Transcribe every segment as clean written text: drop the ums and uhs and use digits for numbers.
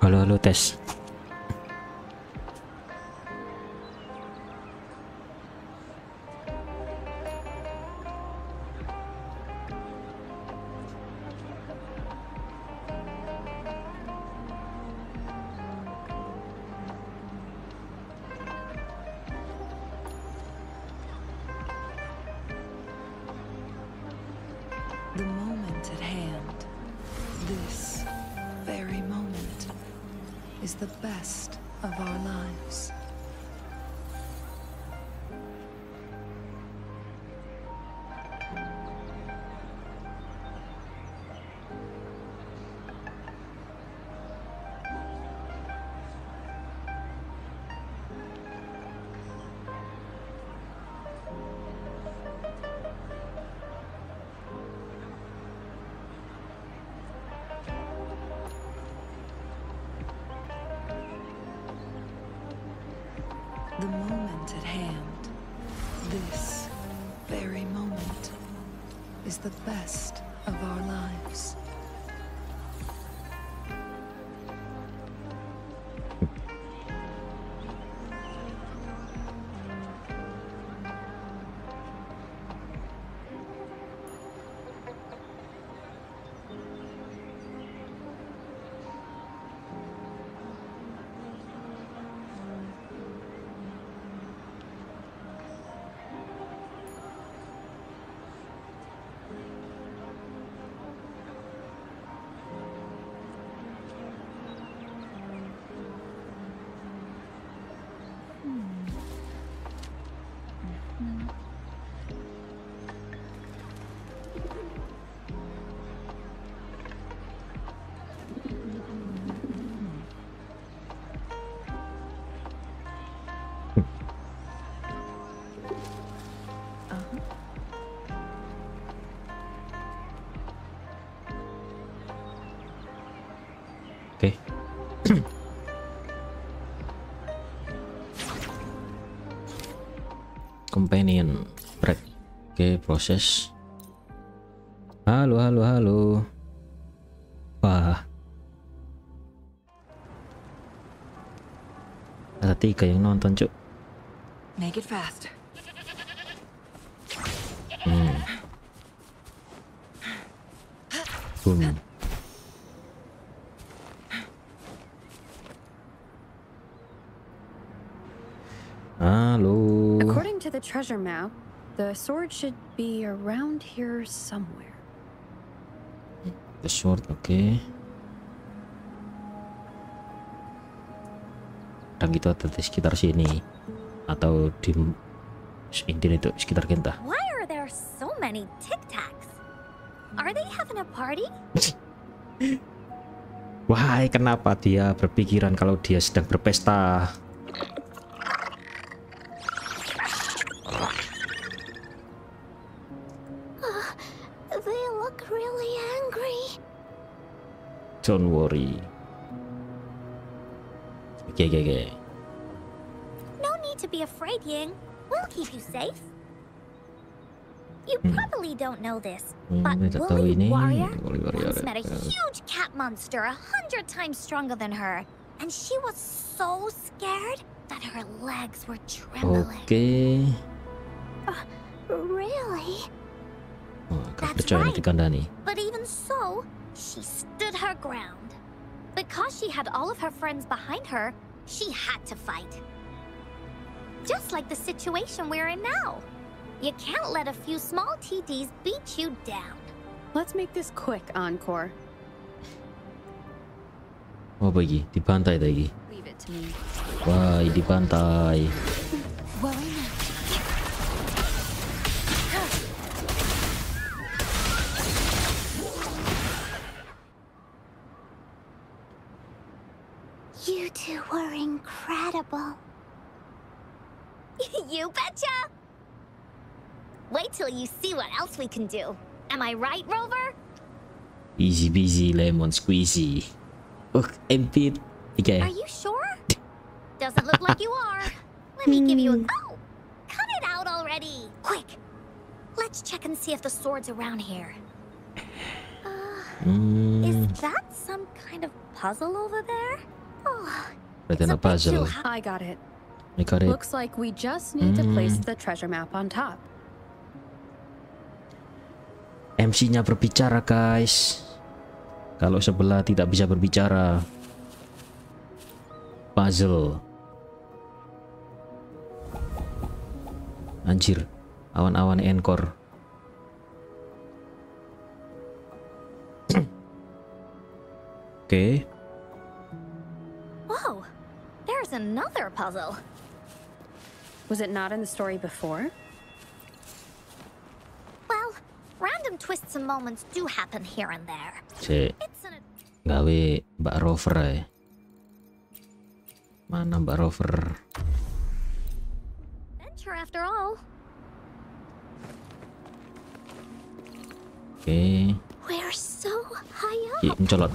Halo, halo, tes. The moment at hand, this very moment, is the best of our lives. The moment at hand, this very moment, is the best of our lives. Oke. Companion break. Oke, proses. Halo, halo, halo. Wah, ada 3 yang nonton, cuk. Make it fast. Boom. Halo. According to the treasure map, the sword should be around here somewhere. The sword, oke. Dan itu ada di sekitar sini atau di intinya itu sekitar kita. Why are there so many Tic Tacs? Are they having a party? Wahai, kenapa dia berpikiran kalau dia sedang berpesta? They look really angry. Don't worry. Oke. No need to be afraid, Ying. We'll keep you safe. You probably don't know this, but Tidak tahu Woolly ini. Warrior Woolly Warrior. once met a huge cat monster 100 times stronger than her, and she was so scared that her legs were trembling. Oke. Really? Oh, gak That's percaya right. dikandani. But even so, she stood her ground. Because she had all of her friends behind her, she had to fight. Just like the situation we're in now. You can't let a few small TDs beat you down. Let's make this quick, Encore. Oh, bagi dibantai lagi. Leave it to me. Wah, dibantai. Well, enough. You two were incredible. You betcha! Wait till you see what else we can do. Am I right, Rover? Easy peasy lemon squeezy. Empit. Okay. Are you sure? Doesn't look like you are. Let me give you a... Oh! Cut it out already! Quick! Let's check and see if the sword's around here. Is that some kind of puzzle over there? Oh, Berarti it's a ada bit puzzle. too high. I got it. I got it. Looks like we just need to place the treasure map on top. MC-nya berbicara, guys. Kalau sebelah tidak bisa berbicara. Puzzle. Anjir, awan-awan encore. Oke. Whoa, there's another puzzle. Was it not in the story before? Well, random twists and moments do happen here and there. Si It's an gawe Mbak Rover ya. Mana Mbak Rover? adventure after all. Oke. We're so high Ki up. mencolot.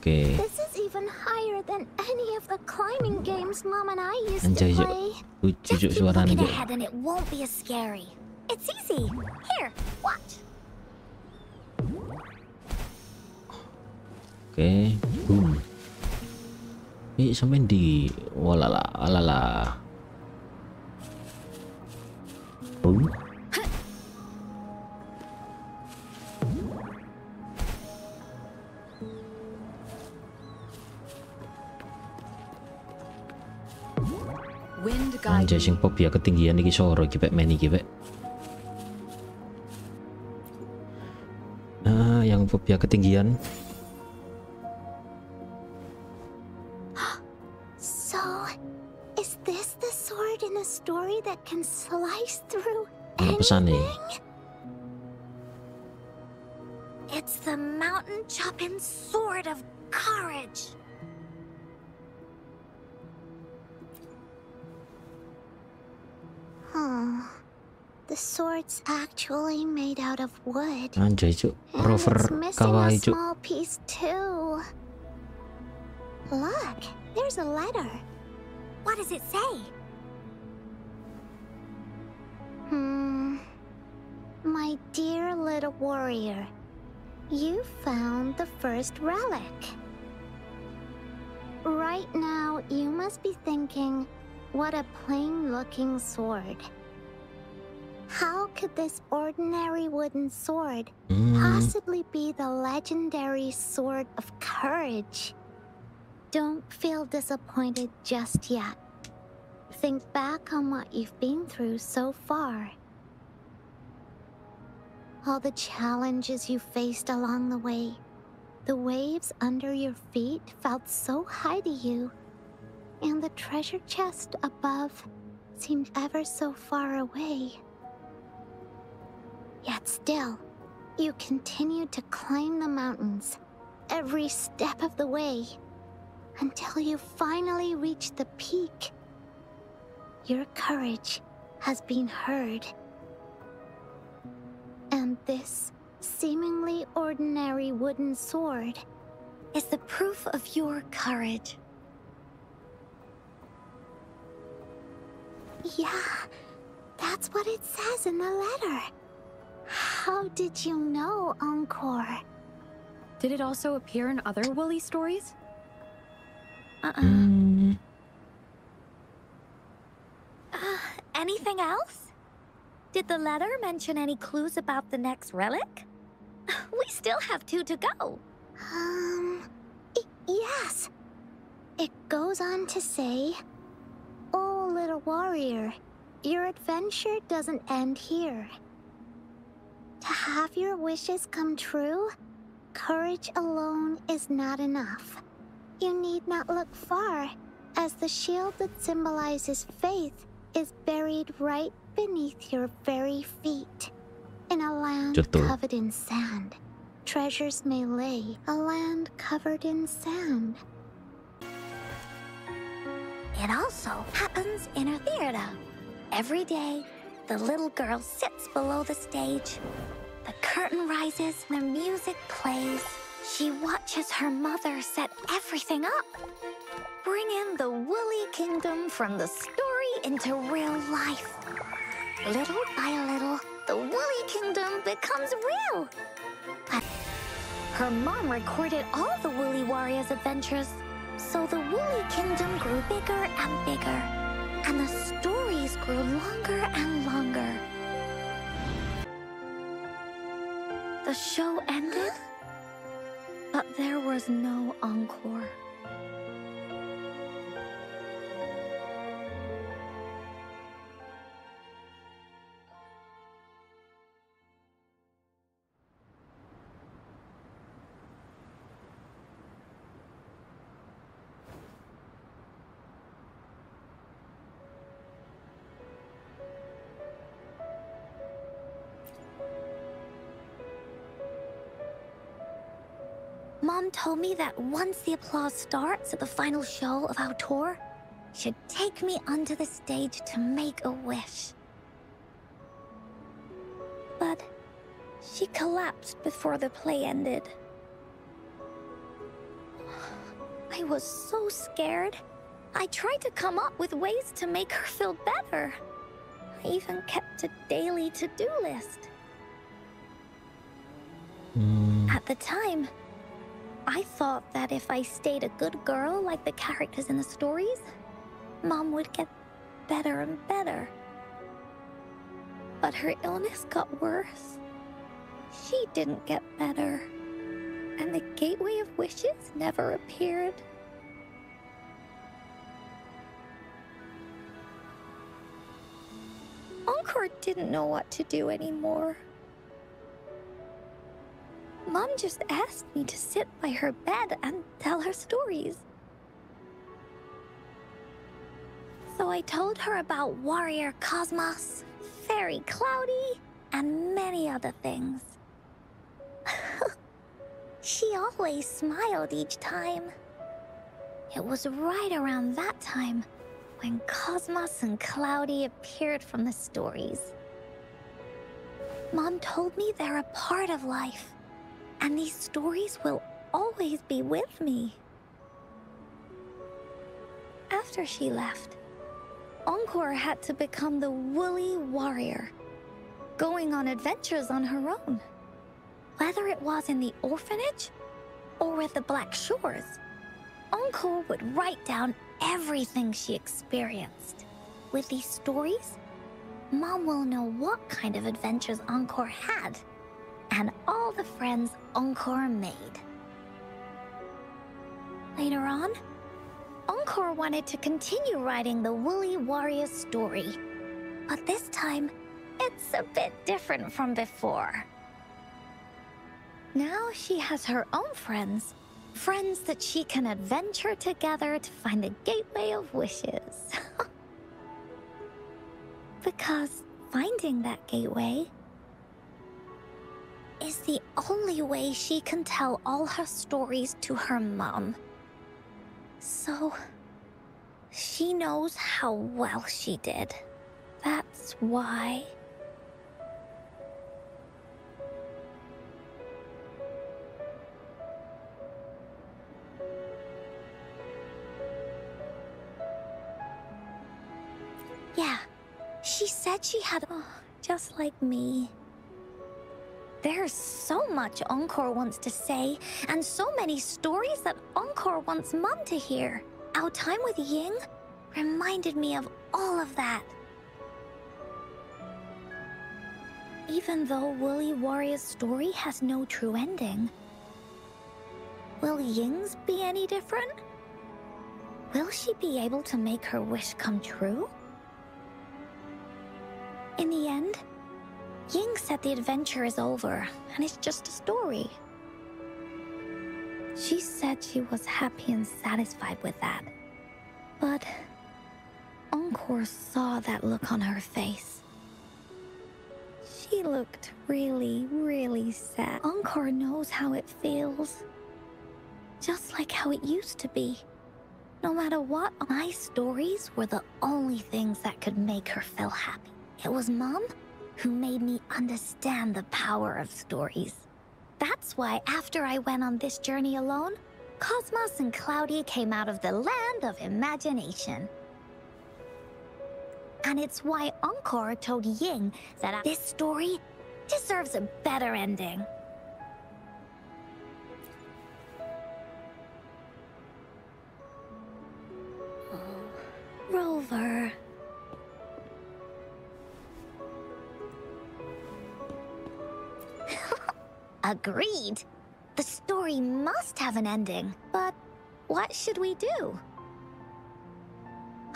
Oke. This is even higher than any of the climbing games Mom and I used Anjay, to Jok. play. Lucu Just Jok keep suaranya looking Jok. ahead and it won't be as scary. It's easy. Here, watch. Oke, boom. Sampai di walala, walala. Boom. Wind guide Anjay, sing me. pop ya ketinggian iki soro iki pek men iki pek. Yang pop ya ketinggian. So, is this the sword in a story that can slice through Ano pesan nih? anything? It's the mountain chopping sword of courage. The sword's actually made out of wood. Anjay Cuk, And Rover it's missing a kawaii Cuk. small piece too. Look, there's a letter. What does it say? My dear little warrior, you found the first relic. Right now, you must be thinking, what a plain-looking sword. How could this ordinary wooden sword possibly be the legendary sword of courage? Don't feel disappointed just yet. Think back on what you've been through so far. All the challenges you faced along the way. The waves under your feet felt so high to you, and the treasure chest above seemed ever so far away. Yet still, you continued to climb the mountains, every step of the way, until you finally reached the peak. Your courage has been heard. And this seemingly ordinary wooden sword is the proof of your courage. Yeah, that's what it says in the letter. How did you know, Encore? Did it also appear in other Willy stories? Anything else? Did the letter mention any clues about the next relic? We still have 2 to go. Yes. It goes on to say, "Oh, little warrior, your adventure doesn't end here. To have your wishes come true, courage alone is not enough. You need not look far, as the shield that symbolizes faith is buried right beneath your very feet. In a land Betul. covered in sand, treasures may lay, a land covered in sand." It also happens in a theater. Every day, the little girl sits below the stage. The curtain rises, the music plays. She watches her mother set everything up. Bring in the Woolly Kingdom from the story into real life. Little by little, the Woolly Kingdom becomes real. But Her mom recorded all the Woolly Warriors' adventures, so the Woolly Kingdom grew bigger and bigger, and the stories grew longer and longer. The show ended, but there was no encore. Mom told me that once the applause starts at the final show of our tour, she'd take me onto the stage to make a wish. But she collapsed before the play ended. I was so scared. I tried to come up with ways to make her feel better. I even kept a daily to-do list. At the time, I thought that if I stayed a good girl like the characters in the stories, Mom would get better and better. But her illness got worse. She didn't get better. And the Gateway of Wishes never appeared. Encore didn't know what to do anymore. Mom just asked me to sit by her bed and tell her stories. So I told her about Warrior Cosmos, Fairy Cloudy, and many other things. She always smiled each time. It was right around that time when Cosmos and Cloudy appeared from the stories. Mom told me they're a part of life, and these stories will always be with me. After she left, Encore had to become the Woolly Warrior, going on adventures on her own. Whether it was in the orphanage or with the Black Shores, Encore would write down everything she experienced. With these stories, Mom will know what kind of adventures Encore had and all the friends Encore made. Later on, Encore wanted to continue writing the Woolly Warrior story, but this time, it's a bit different from before. Now she has her own friends, friends that she can adventure together to find the Gateway of Wishes. Because finding that gateway is the only way she can tell all her stories to her mom. So, she knows how well she did. That's why. Yeah, she said she had, just like me. There's so much Encore wants to say, and so many stories that Encore wants Mom to hear. Our time with Ying reminded me of all of that. Even though Woolly Warrior's story has no true ending, will Ying's be any different? Will she be able to make her wish come true? In the end, Ying said the adventure is over, and it's just a story. She said she was happy and satisfied with that. But Encore saw that look on her face. She looked really, really sad. Encore knows how it feels. Just like how it used to be. No matter what, my stories were the only things that could make her feel happy. It was Mom who made me understand the power of stories. That's why after I went on this journey alone, Cosmos and Cloudy came out of the land of imagination. And it's why Encore told Ying that this story deserves a better ending. Agreed. The story must have an ending, but what should we do?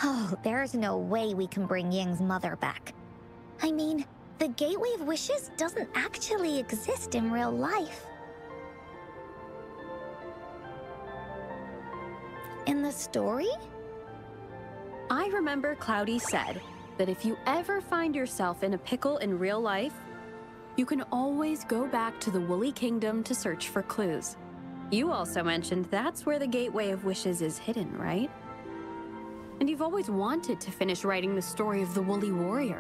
Oh, there's no way we can bring Ying's mother back. I mean, the Gateway of Wishes doesn't actually exist in real life. In the story? I remember Cloudy said that if you ever find yourself in a pickle in real life, you can always go back to the Woolly Kingdom to search for clues. You also mentioned that's where the Gateway of Wishes is hidden, right? And you've always wanted to finish writing the story of the Woolly Warrior.